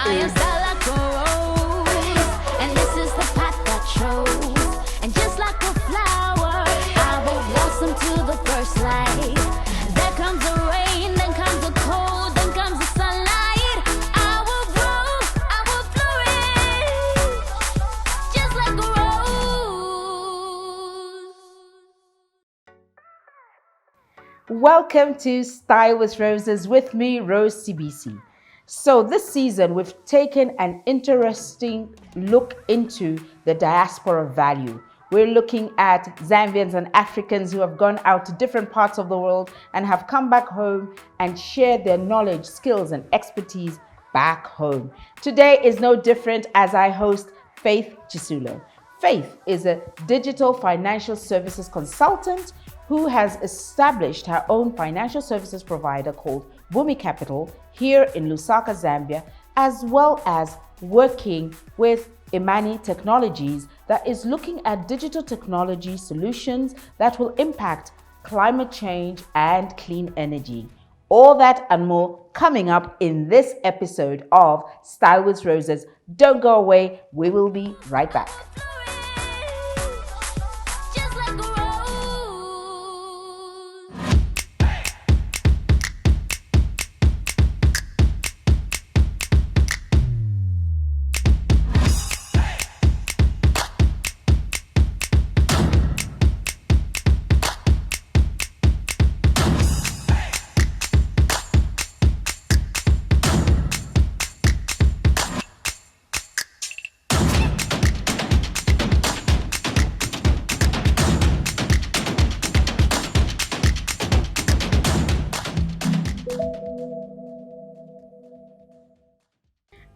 I am style like a rose, and this is the path that shows. And just like a flower, I will blossom to the first light. There comes the rain, then comes the cold, then comes the sunlight. I will grow, I will flourish, just like a rose. Welcome to Style with Roses with me, Rose Sibisi. So this season, we've taken an interesting look into the diaspora value. We're looking at Zambians and Africans who have gone out to different parts of the world and have come back home and shared their knowledge, skills, and expertise back home. Today is no different as I host Faith Chisulo. Faith is a digital financial services consultant who has established her own financial services provider called Bumi Capital here in Lusaka, Zambia, as well as working with Imani Technologies that is looking at digital technology solutions that will impact climate change and clean energy. All that and more coming up in this episode of Style with Roses. Don't go away. We will be right back. Just like a rose.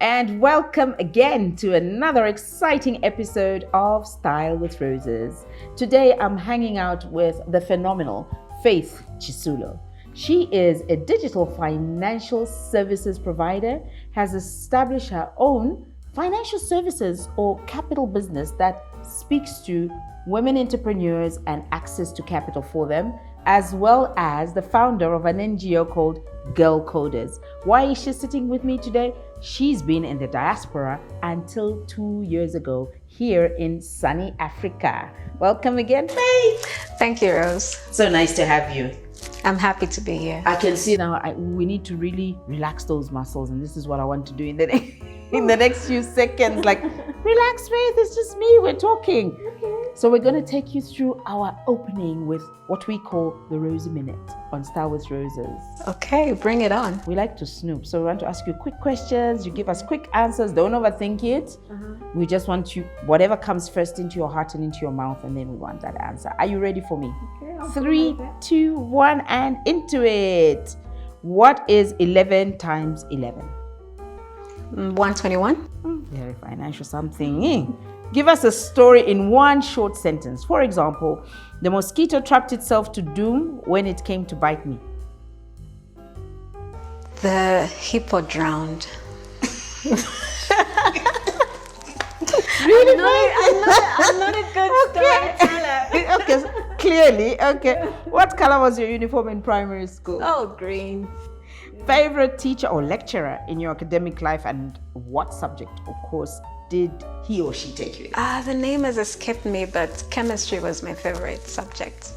And welcome again to another exciting episode of Style with Roses. Today I'm hanging out with the phenomenal Faith Chisulo. She is a digital financial services provider, has established her own financial services or capital business that speaks to women entrepreneurs and access to capital for them, as well as the founder of an NGO called Girl Coders. Why is she sitting with me today? She's been in the diaspora until 2 years ago here in sunny Africa. Welcome again, Faith. Thank you, Rose. So nice to have you. I'm happy to be here. I can see now we need to really relax those muscles, and this is what I want to do in the next few seconds. Like, relax, Faith, it's just me, we're talking. So we're going to take you through our opening with what we call the Rosy Minute on Style with Roses. Okay, bring it on. We like to snoop, so we want to ask you quick questions. You give us quick answers. Don't overthink it. We just want you, whatever comes first into your heart and into your mouth, and then we want that answer. Are you ready for me? Okay, 3, 2, 1, and into it. What is 11 times 11? 121. Very financial something. Give us a story in one short sentence. For example, the mosquito trapped itself to doom when it came to bite me. The hippo drowned. Really? I'm not a good storyteller. Okay, clearly. Okay. What color was your uniform in primary school? Oh, green. Favorite teacher or lecturer in your academic life, and what subject or course did he or she take you in? The name has escaped me, but chemistry was my favorite subject.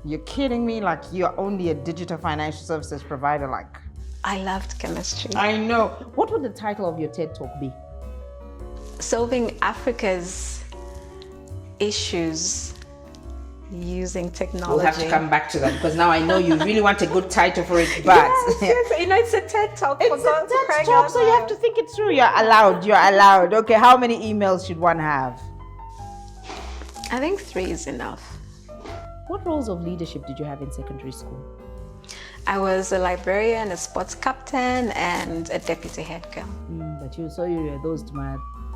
You're kidding me? Like, you're only a digital financial services provider, like. I loved chemistry. I know. What would the title of your TED Talk be? Solving Africa's issues using technology. We'll have to come back to that because now I know you really want a good title for it, but yes, you know, it's a TED Talk. It's a TED Talk, so you have to think it through. You're allowed. Okay, how many emails should one have? I think 3 is enough. What roles of leadership did you have in secondary school? I was a librarian, a sports captain, and a deputy head girl. But you were those to my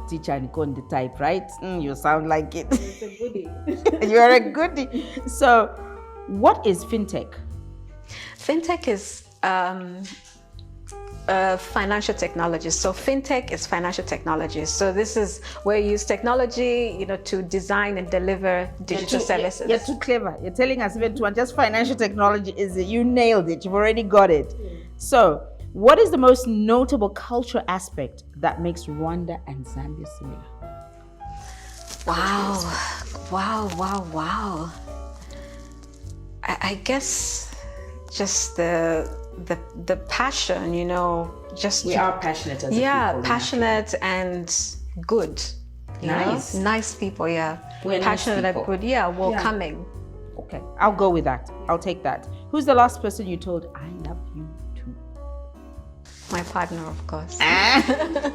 teacher and con the type, right? You sound like it. It's a goodie. You're a goodie. So, what is fintech? Fintech is financial technology. So fintech is financial technology. So this is where you use technology, to design and deliver digital services. You're too clever. You're telling us even to just financial technology is it. You nailed it. You've already got it. So What is the most notable cultural aspect that makes Rwanda and Zambia similar? Wow. I guess just the passion, just We are passionate as a people. yeah, passionate and good. Nice. Nice people, yeah. We're nice Passionate and people. good, yeah, welcoming. Okay, I'll go with that. I'll take that. Who's the last person you told, I love you too? My partner, of course. You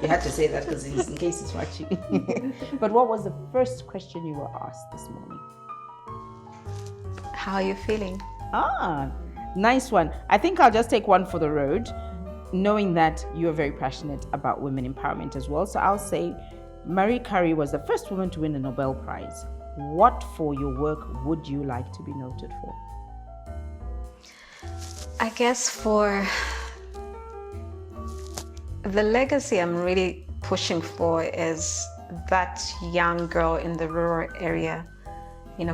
had to say that because in case he's watching. But what was the first question you were asked this morning? How are you feeling? Nice one. I think I'll just take one for the road, knowing that you're very passionate about women empowerment as well. So I'll say Marie Curie was the first woman to win a Nobel Prize. What for your work would you like to be noted for? I guess for the legacy I'm really pushing for is that young girl in the rural area,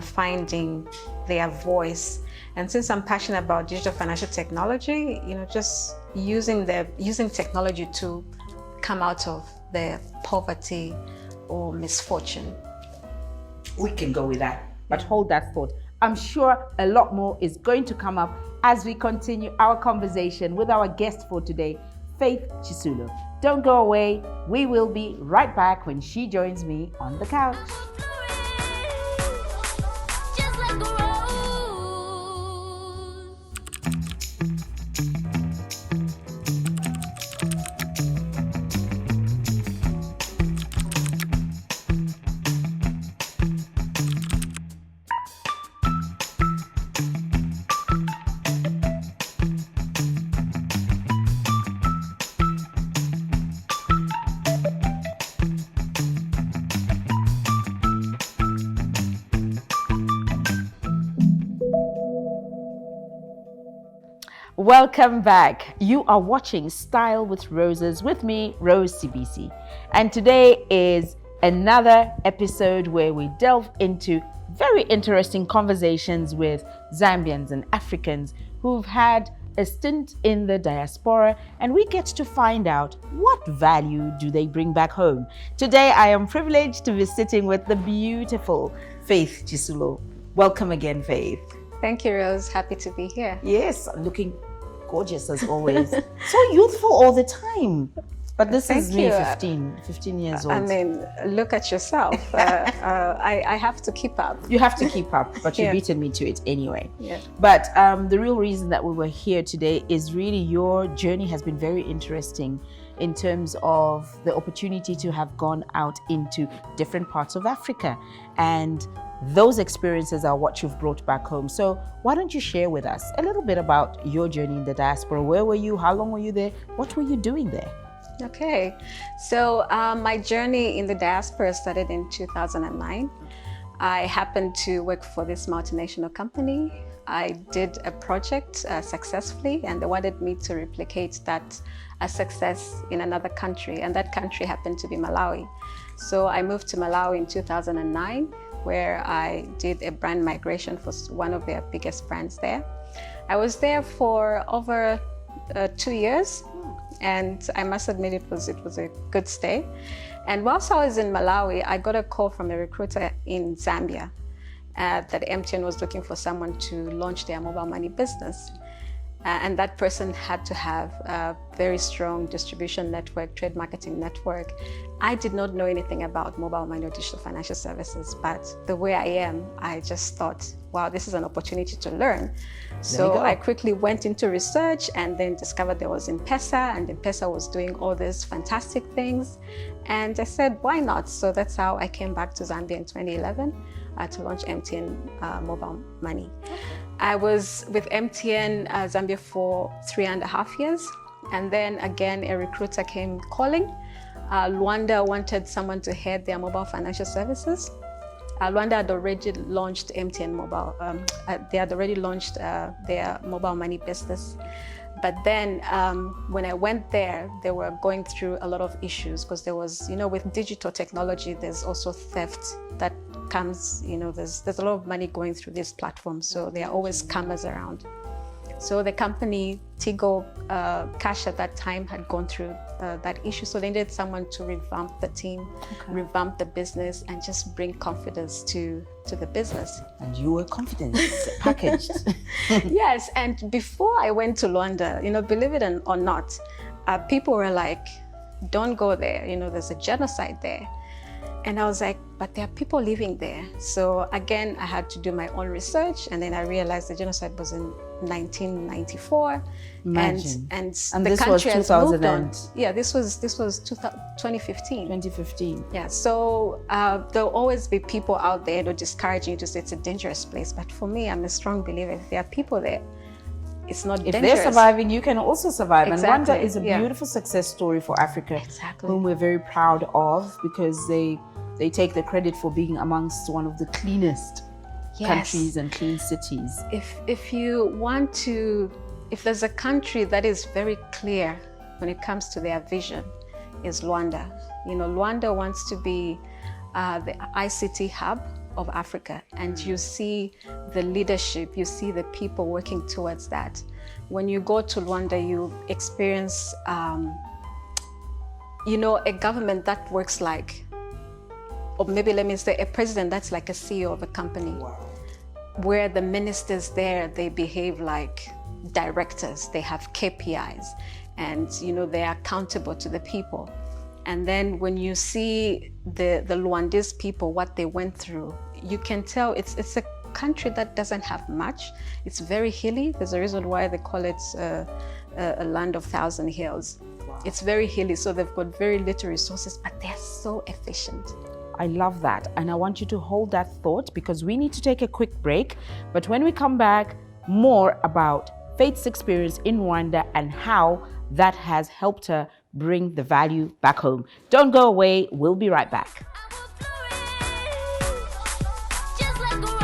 finding their voice. And since I'm passionate about digital financial technology, just using technology to come out of their poverty or misfortune. We can go with that, but hold that thought. I'm sure a lot more is going to come up as we continue our conversation with our guest for today, Faith Chisulo. Don't go away. We will be right back when she joins me on the couch. Just like a rose. Welcome back. You are watching Style with Roses with me, Rose Sibisi. And today is another episode where we delve into very interesting conversations with Zambians and Africans who've had a stint in the diaspora, and we get to find out what value do they bring back home. Today, I am privileged to be sitting with the beautiful Faith Chisulo. Welcome again, Faith. Thank you, Rose. Happy to be here. Yes, looking gorgeous as always. So youthful all the time. But this is Thank me, you. 15 years old. I mean, look at yourself. I have to keep up. You have to keep up, but you've Yeah. beaten me to it anyway. Yeah. But the real reason that we were here today is really your journey has been very interesting in terms of the opportunity to have gone out into different parts of Africa. And those experiences are what you've brought back home. So why don't you share with us a little bit about your journey in the diaspora? Where were you? How long were you there? What were you doing there? Okay, so my journey in the diaspora started in 2009. I happened to work for this multinational company. I did a project successfully, and they wanted me to replicate that success in another country, and that country happened to be Malawi. So I moved to Malawi in 2009, where I did a brand migration for one of their biggest brands there. I was there for over 2 years. And I must admit it was a good stay. And whilst I was in Malawi, I got a call from a recruiter in Zambia that MTN was looking for someone to launch their mobile money business. And that person had to have a very strong distribution network, trade marketing network. I did not know anything about mobile money or digital financial services, but the way I am, I just thought, wow, this is an opportunity to learn. So I quickly went into research and then discovered there was M-Pesa, and M-Pesa was doing all these fantastic things. And I said, why not? So that's how I came back to Zambia in 2011 to launch MTN Mobile Money. I was with MTN Zambia for 3.5 years. And then again, a recruiter came calling. Rwanda wanted someone to head their mobile financial services. Rwanda had already launched MTN Mobile. They had already launched their mobile money business. But then when I went there, they were going through a lot of issues because there was, with digital technology, there's also theft that comes, there's a lot of money going through these platforms. So there are always scammers around. So the company, Tigo Cash at that time, had gone through that issue. So they needed someone to revamp the team, revamp the business, and just bring confidence to the business. And you were confidence packaged. Yes, and before I went to Rwanda, believe it or not, people were like, don't go there, there's a genocide there. And I was like, but there are people living there. So again, I had to do my own research, and then I realized the genocide was in 1994. Imagine. And And the this was country has moved 2000 on. Yeah, this was 2015. 2015. Yeah, so there'll always be people out there that discourage you to say it's a dangerous place. But for me, I'm a strong believer. If there are people there, it's not dangerous. If they're surviving, you can also survive. Exactly. And Rwanda is a beautiful success story for Africa, Exactly. whom we're very proud of, because they take the credit for being amongst one of the cleanest countries and clean cities. If you want to, if there's a country that is very clear when it comes to their vision, is Rwanda. Rwanda wants to be the ICT hub of Africa, and you see the leadership, you see the people working towards that. When you go to Rwanda, you experience, a government that works like, or maybe let me say, a president that's like a CEO of a company. Wow. Where the ministers there, they behave like directors, they have KPIs, and they are accountable to the people. And then when you see the Rwandese people, what they went through, you can tell it's a country that doesn't have much. It's very hilly. There's a reason why they call it a land of thousand hills. Wow. It's very hilly, so they've got very little resources, but they're so efficient. I love that. And I want you to hold that thought, because we need to take a quick break. But when we come back, more about Faith's experience in Rwanda and how that has helped her bring the value back home. Don't go away. We'll be right back. Just like a rose.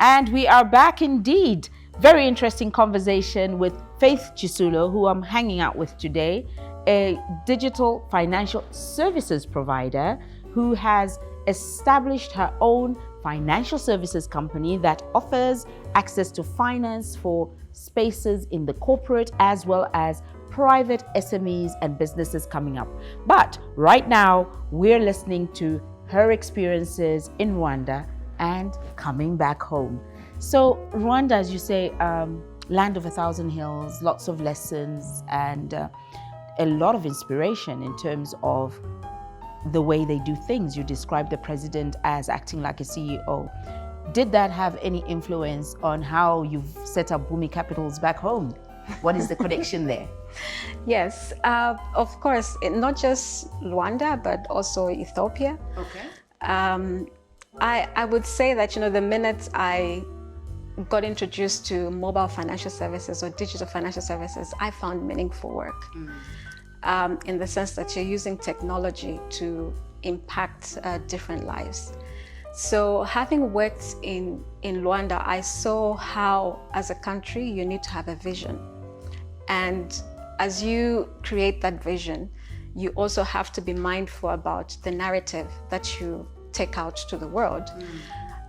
And we are back indeed. Very interesting conversation with Faith Chisulo, who I'm hanging out with today, a digital financial services provider who has established her own financial services company that offers access to finance for spaces in the corporate as well as private SMEs and businesses coming up. But right now, we're listening to her experiences in Rwanda and coming back home. So Rwanda, as you say, land of 1,000 hills, lots of lessons and a lot of inspiration in terms of the way they do things. You described the president as acting like a CEO. Did that have any influence on how you've set up Bumi Capitals back home? What is the connection there? Yes, of course, not just Rwanda, but also Ethiopia. Okay. I would say that, the minute I got introduced to mobile financial services or digital financial services, I found meaningful work. In the sense that you're using technology to impact different lives. So having worked in Rwanda, I saw how, as a country, you need to have a vision. And as you create that vision, you also have to be mindful about the narrative that you take out to the world.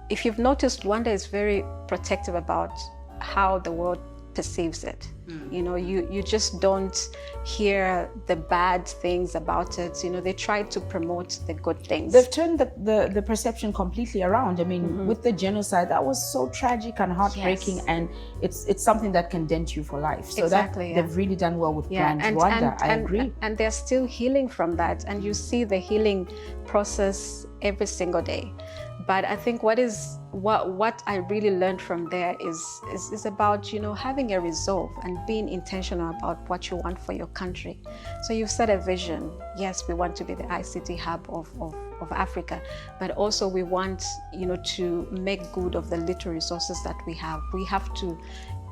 If you've noticed, Rwanda is very protective about how the world perceives it. You just don't hear the bad things about it. They try to promote the good things. They've turned the perception completely around. I mean, with the genocide, that was so tragic and heartbreaking, Yes. and it's something that can dent you for life. So Exactly, they've really done well with Brand and, Rwanda. I agree. And they're still healing from that, and you see the healing process every single day. But I think what I really learned from there is about, you know, having a resolve and being intentional about what you want for your country. So you've set a vision. Yes, we want to be the ICT hub of Africa, but also we want, you know, to make good of the little resources that we have. We have to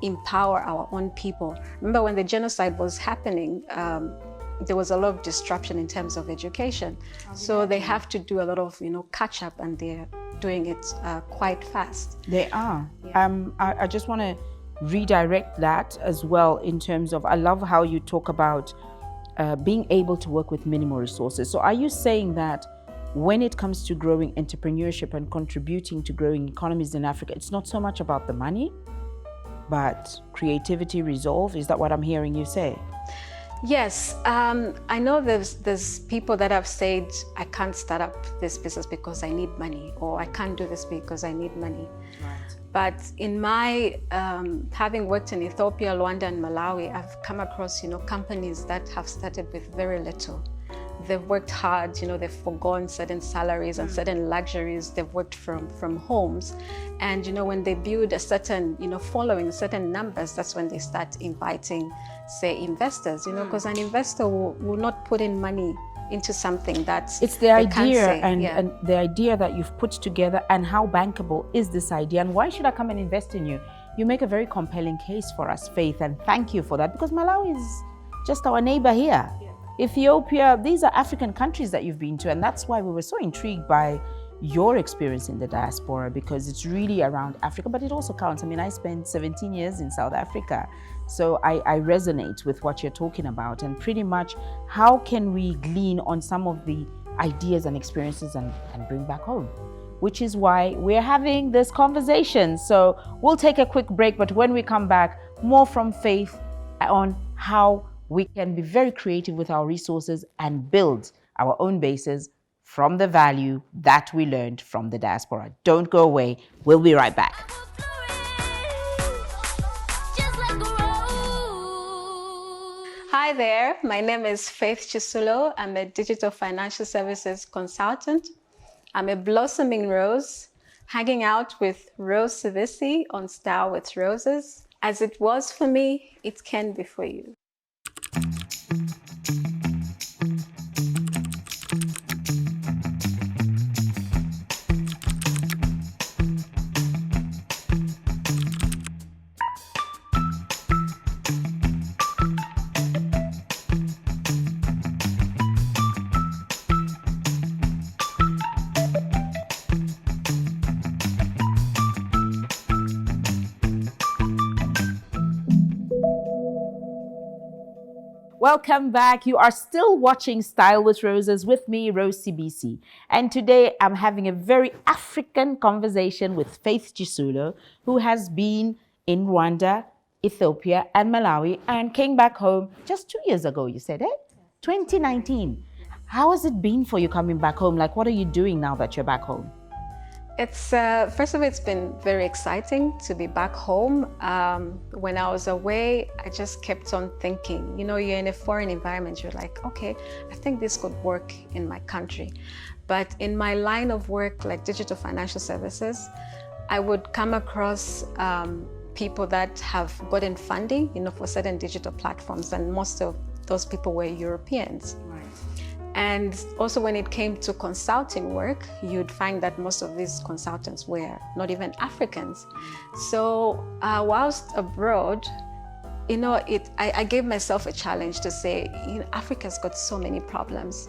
empower our own people. Remember when the genocide was happening, there was a lot of disruption in terms of education. So they have to do a lot of, you know, catch up, and they're doing it quite fast. They are. Yeah. I just want to redirect that as well in terms of, I love how you talk about being able to work with minimal resources. So are you saying that when it comes to growing entrepreneurship and contributing to growing economies in Africa, it's not so much about the money, but creativity, resolve? Is that what I'm hearing you say? Yes, I know there's people that have said, I can't start up this business because I need money, or I can't do this because I need money. Right. But in my, having worked in Ethiopia, Rwanda, and Malawi, I've come across, you know, companies that have started with very little. They've worked hard, you know, they've forgone certain salaries and certain luxuries. They've worked from homes. And, you know, when they build a certain, you know, following certain numbers, that's when they start inviting, say, investors, you know, because an investor will not put in money into something that's... It's the idea and the idea that you've put together, and how bankable is this idea, and why should I come and invest in you? You make a very compelling case for us, Faith, and thank you for that, because Malawi is just our neighbor here. Yeah. Ethiopia, these are African countries that you've been to, and that's why we were so intrigued by your experience in the diaspora, because it's really around Africa, but it also counts. I mean, I spent 17 years in South Africa, so I resonate with what you're talking about, and pretty much how can we glean on some of the ideas and experiences and bring back home, which is why we're having this conversation. So we'll take a quick break, but when we come back, more from Faith on how we can be very creative with our resources and build our own bases from the value that we learned from the diaspora. Don't go away. We'll be right back. Hi there, my name is Faith Chisulo. I'm a digital financial services consultant. I'm a blossoming rose, hanging out with Rose Sibisi on Style with Roses. As it was for me, it can be for you. Welcome back. You are still watching Style with Roses with me, Rose Sibisi. And today I'm having a very African conversation with Faith Chisulo, who has been in Rwanda, Ethiopia, and Malawi, and came back home just 2 years ago, you said, eh? 2019. How has it been for you coming back home? Like, what are you doing now that you're back home? It's first of all, it's been very exciting to be back home. When I was away, I just kept on thinking, you know, you're in a foreign environment, you're like, okay, I think this could work in my country. But in my line of work, like digital financial services, I would come across people that have gotten funding, you know, for certain digital platforms, and most of those people were Europeans. Right. And also when it came to consulting work, you'd find that most of these consultants were not even Africans. So whilst abroad, you know, I gave myself a challenge to say, you know, Africa's got so many problems.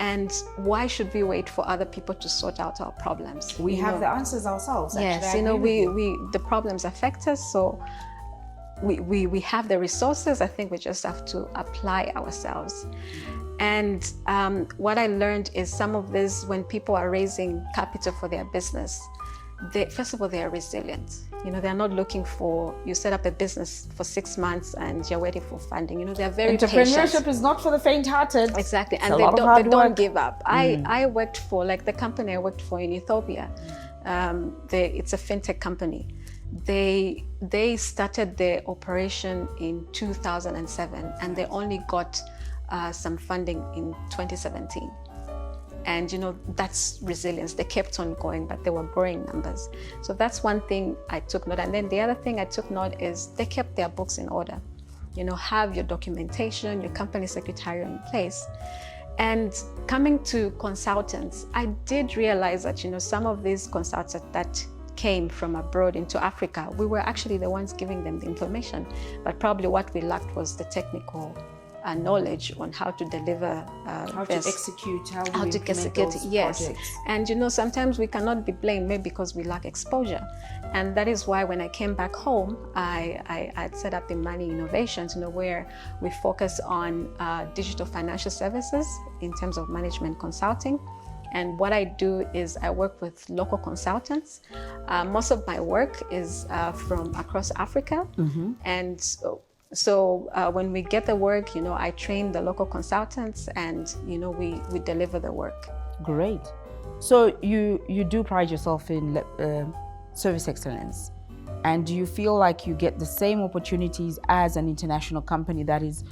And why should we wait for other people to sort out our problems? We have the answers ourselves. Yes, actually. you know, the problems affect us, so we have the resources. I think we just have to apply ourselves. And what I learned is some of this, when people are raising capital for their business, first of all, they are resilient. You know, they're not looking for, you set up a business for 6 months and you're waiting for funding. You know, they're very patient. Entrepreneurship is not for the faint-hearted. Exactly, It's and they don't give up. I worked for, like the company I worked for in Ethiopia, it's a fintech company. They started their operation in 2007 and they only got some funding in 2017. And that's resilience. They kept on going, but they were growing numbers. So that's one thing I took note. And then the other thing I took note is they kept their books in order. Have your documentation, your company secretarial in place. And coming to consultants, I did realize that, some of these consultants that came from abroad into Africa, we were actually the ones giving them the information. But probably what we lacked was the technical knowledge on how to deliver, how to execute, how to execute, yes. Projects. And sometimes we cannot be blamed maybe because we lack exposure. And that is why when I came back home, I set up Imani Innovations, where we focus on digital financial services in terms of management consulting. And what I do is I work with local consultants. Most of my work is from across Africa. And so when we get the work, I train the local consultants, and we deliver the work. Great. So you do pride yourself in service excellence, and do you feel like you get the same opportunities as an international company that is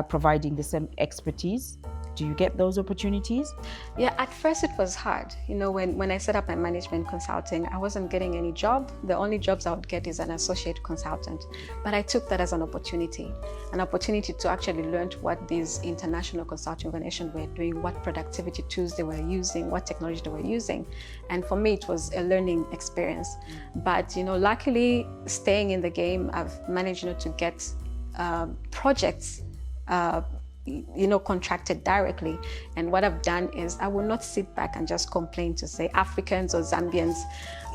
providing the same expertise? Do you get those opportunities? Yeah, at first it was hard. When I set up my management consulting, I wasn't getting any job. The only jobs I would get is an associate consultant. But I took that as an opportunity to actually learn what these international consulting organizations were doing, what productivity tools they were using, what technology they were using. And for me, it was a learning experience. But, luckily, staying in the game, I've managed, to get projects contracted directly. And what I've done is I will not sit back and just complain to say Africans or Zambians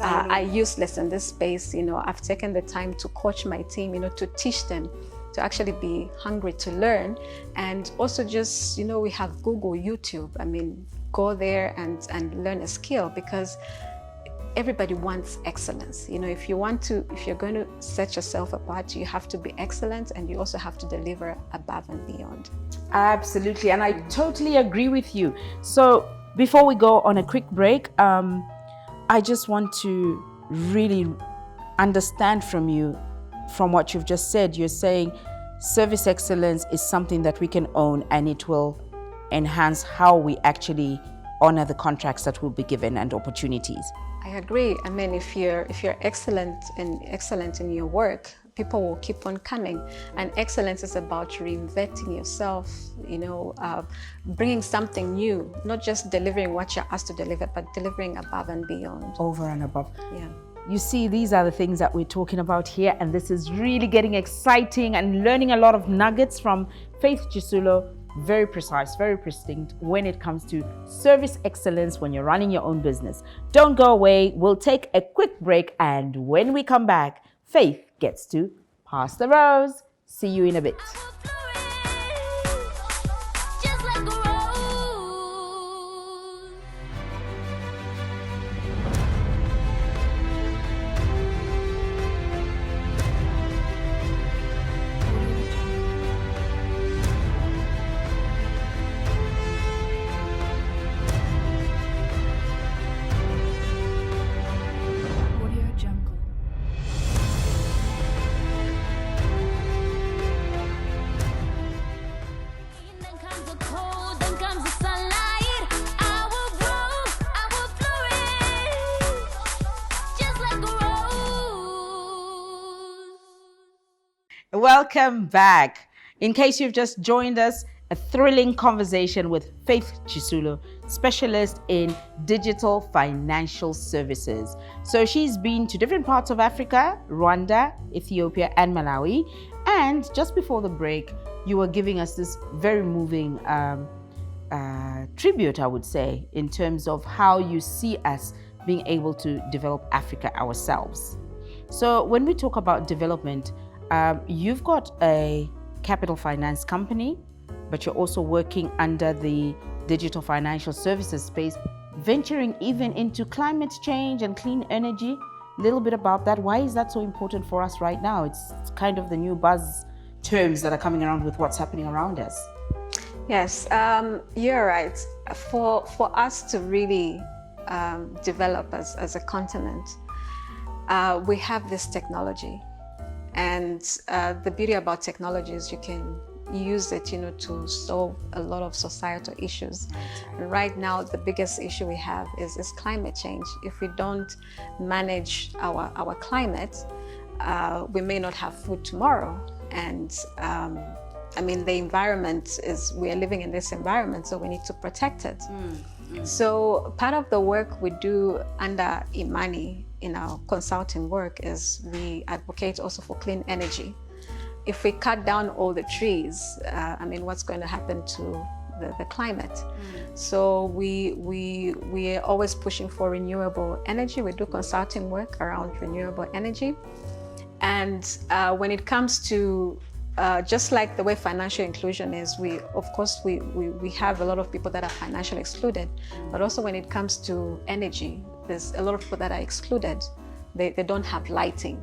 are useless in this space. I've taken the time to coach my team, to teach them to actually be hungry to learn. And also just, we have Google, YouTube. I mean, go there and learn a skill, because everybody wants excellence. If you're going to set yourself apart, you have to be excellent, and you also have to deliver above and beyond. Absolutely, and I totally agree with you. So before we go on a quick break, I just want to really understand from you, from what you've just said. You're saying service excellence is something that we can own, and it will enhance how we actually honor the contracts that will be given and opportunities. I agree. I mean, if you're excellent in your work, people will keep on coming. And excellence is about reinventing yourself, bringing something new, not just delivering what you're asked to deliver, but delivering above and beyond. Over and above. Yeah. You see, these are the things that we're talking about here, and this is really getting exciting, and learning a lot of nuggets from Faith Chisulo. Very precise, very distinct when it comes to service excellence when you're running your own business. Don't go away. We'll take a quick break, and when we come back, Faith gets to pass the rose. See you in a bit. Just like a rose. Welcome back. In case you've just joined us, a thrilling conversation with Faith Chisulo, specialist in digital financial services. So she's been to different parts of Africa, Rwanda, Ethiopia, and Malawi. And just before the break, you were giving us this very moving tribute, I would say, in terms of how you see us being able to develop Africa ourselves. So when we talk about development, you've got a capital finance company, but you're also working under the digital financial services space, venturing even into climate change and clean energy. A little bit about that. Why is that so important for us right now? It's kind of the new buzz terms that are coming around with what's happening around us. Yes, you're right. For us to really develop as a continent, we have this technology. And the beauty about technology is you can use it, to solve a lot of societal issues. Right now, the biggest issue we have is climate change. If we don't manage our climate, we may not have food tomorrow. And the environment we are living in this environment, so we need to protect it. So part of the work we do under Imani in our consulting work is we advocate also for clean energy. If we cut down all the trees, what's going to happen to the climate? So we are always pushing for renewable energy. We do consulting work around renewable energy. And when it comes to just like the way financial inclusion is, we have a lot of people that are financially excluded, but also when it comes to energy, there's a lot of people that are excluded. They don't have lighting,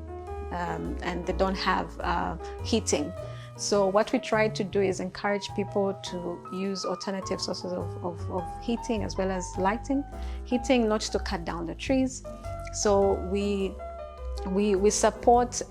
and they don't have heating. So what we try to do is encourage people to use alternative sources of heating as well as lighting. Heating, not to cut down the trees. So we support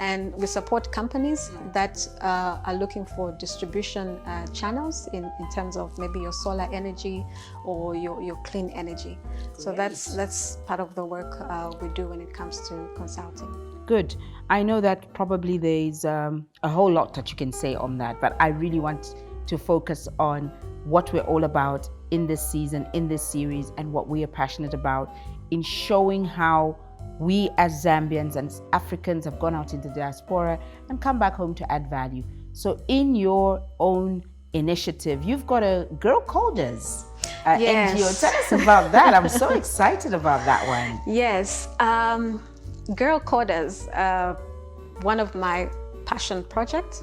companies that are looking for distribution channels in terms of maybe your solar energy or your clean energy. So that's part of the work we do when it comes to consulting. Good. I know that probably there's a whole lot that you can say on that, but I really want to focus on what we're all about in this season, in this series, and what we are passionate about in showing how we as Zambians and Africans have gone out into the diaspora and come back home to add value. So in your own initiative, you've got a Girl Coders NGO. Tell us about that. I'm so excited about that one. Yes. Girl Coders, one of my passion projects.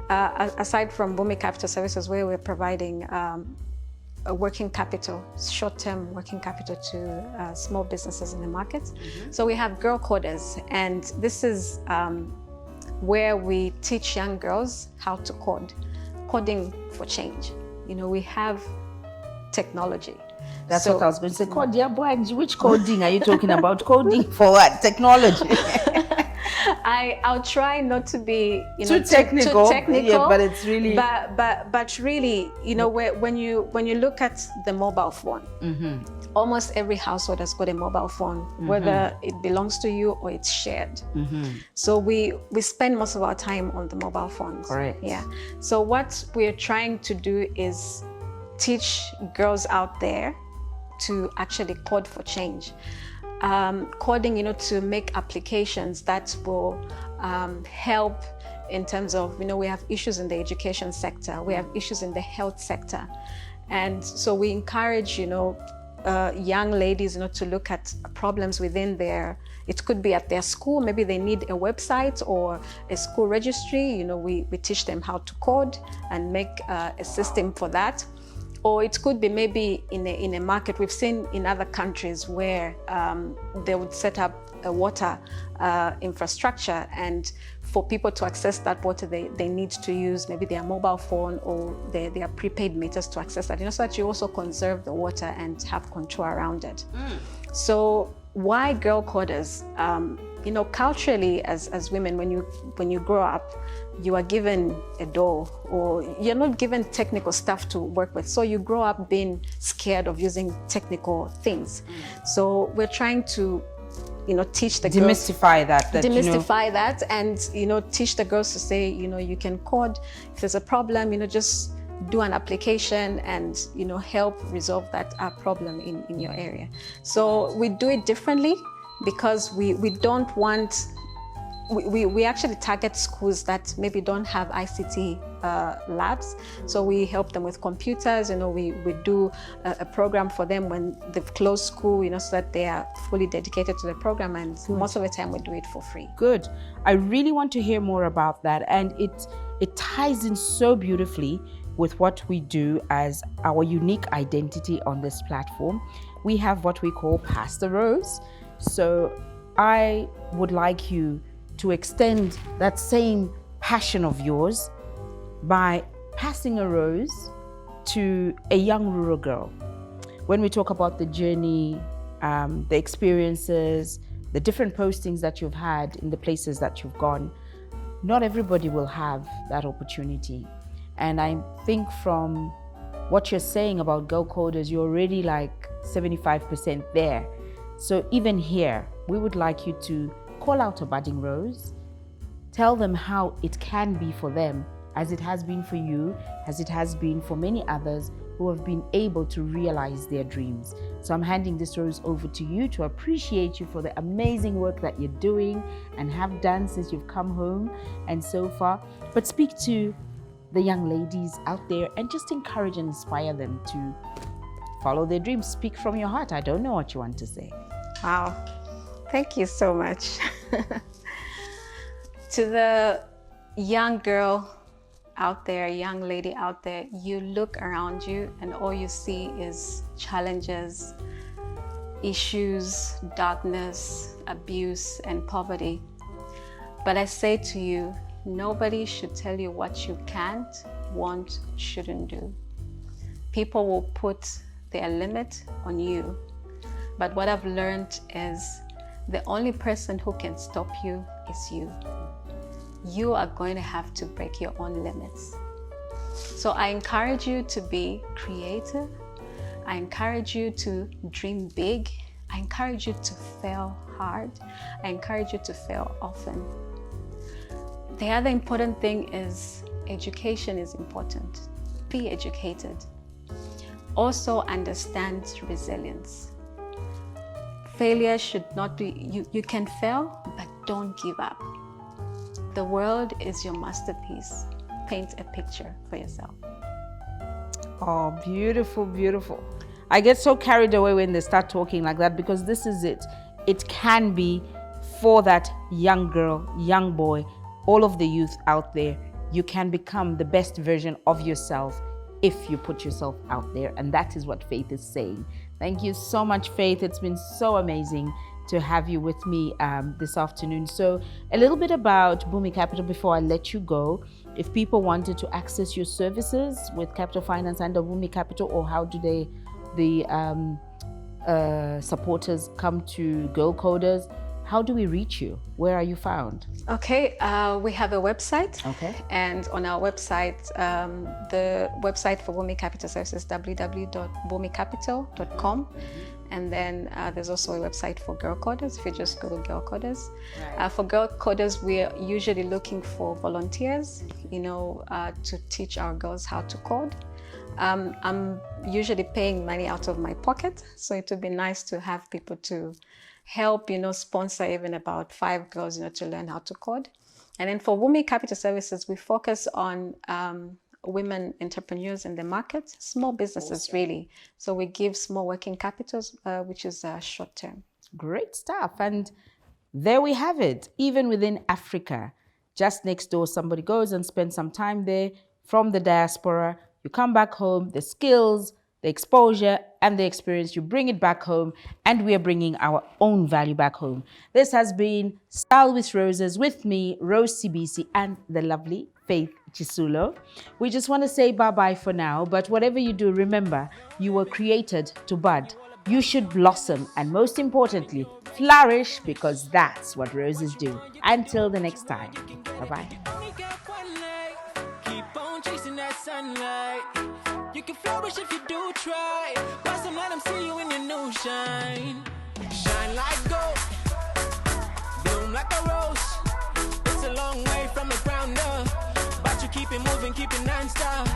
Aside from Bumi Capital Services, where we're providing a working capital, short-term working capital to small businesses in the market. So we have Girl Coders, and this is where we teach young girls how to coding for change. We have technology. That's what I was going to say. Which coding are you talking about? Coding for what? Technology. I'll try not to be too technical. Yeah, but it's really. But really, when you look at the mobile phone, almost every household has got a mobile phone, whether it belongs to you or it's shared. So we spend most of our time on the mobile phones. Correct. Yeah. So what we're trying to do is teach girls out there to actually code for change. Coding, to make applications that will help in terms of, we have issues in the education sector, we have issues in the health sector. And so we encourage, young ladies, to look at problems within it could be at their school, maybe they need a website or a school registry, we teach them how to code and make a system for that. Or it could be maybe in a market. We've seen in other countries where they would set up a water infrastructure, and for people to access that water, they need to use maybe their mobile phone or their prepaid meters to access that, so that you also conserve the water and have control around it. So why Girl Coders? Culturally, as women, when you grow up, you are given a doll, or you're not given technical stuff to work with. So you grow up being scared of using technical things. So we're trying to, teach the demystify that, and teach the girls to say, you can code. If there's a problem, just do an application and help resolve that problem in your area. So we do it differently because we don't want. We actually target schools that maybe don't have ICT labs. So we help them with computers. We do a program for them when they've closed school, so that they are fully dedicated to the program. And most of the time we do it for free. Good. I really want to hear more about that. And it ties in so beautifully with what we do as our unique identity on this platform. We have what we call Pass the Rose. So I would like you to extend that same passion of yours by passing a rose to a young rural girl. When we talk about the journey, the experiences, the different postings that you've had in the places that you've gone, not everybody will have that opportunity. And I think from what you're saying about Girl Coders, you're already like 75% there. So even here, we would like you to call out a budding rose, tell them how it can be for them, as it has been for you, as it has been for many others who have been able to realize their dreams. So I'm handing this rose over to you to appreciate you for the amazing work that you're doing and have done since you've come home and so far. But speak to the young ladies out there and just encourage and inspire them to follow their dreams. Speak from your heart. I don't know what you want to say. Wow, thank you so much. To the young girl out there, young lady out there, you look around you and all you see is challenges, issues, darkness, abuse, and poverty. But I say to you, nobody should tell you what you can't, won't, shouldn't do. People will put their limit on you. But what I've learned is the only person who can stop you is you. You are going to have to break your own limits. So I encourage you to be creative. I encourage you to dream big. I encourage you to fail hard. I encourage you to fail often. The other important thing is education is important. Be educated. Also understand resilience. Failure should not be, you can fail, but don't give up. The world is your masterpiece. Paint a picture for yourself. Oh, beautiful, beautiful. I get so carried away when they start talking like that, because this is it. It can be for that young girl, young boy, all of the youth out there. You can become the best version of yourself if you put yourself out there. And that is what Faith is saying. Thank you so much, Faith. It's been so amazing to have you with me this afternoon. So a little bit about Bumi Capital before I let you go. If people wanted to access your services with Capital Finance under Bumi Capital, or how do the supporters come to Girl Coders? How do we reach you? Where are you found? Okay, we have a website. Okay. And on our website, the website for Bumi Capital Services, www.bumicapital.com. And then there's also a website for Girl Coders, if you just go to Girl Coders. Right. For Girl Coders, we're usually looking for volunteers, to teach our girls how to code. I'm usually paying money out of my pocket, so it would be nice to have people to help, sponsor even about 5 girls, to learn how to code. And then for Bumi Capital Services, we focus on women entrepreneurs in the market, small businesses really. So we give small working capitals, which is short term. Great stuff. And there we have it. Even within Africa, just next door, somebody goes and spends some time there from the diaspora. You come back home, the skills, the exposure and the experience, you bring it back home, and we are bringing our own value back home. This has been Style with Roses with me, Rose Sibisi, and the lovely Faith Chisulo. We just want to say bye-bye for now, but whatever you do, remember, you were created to bud. You should blossom, and most importantly, flourish, because that's what roses do. Until the next time, bye-bye. You can flourish if you do try. Blossom, let them see you in your new shine. Shine like gold, bloom like a rose. It's a long way from the ground up, but you keep it moving, keep it non-stop.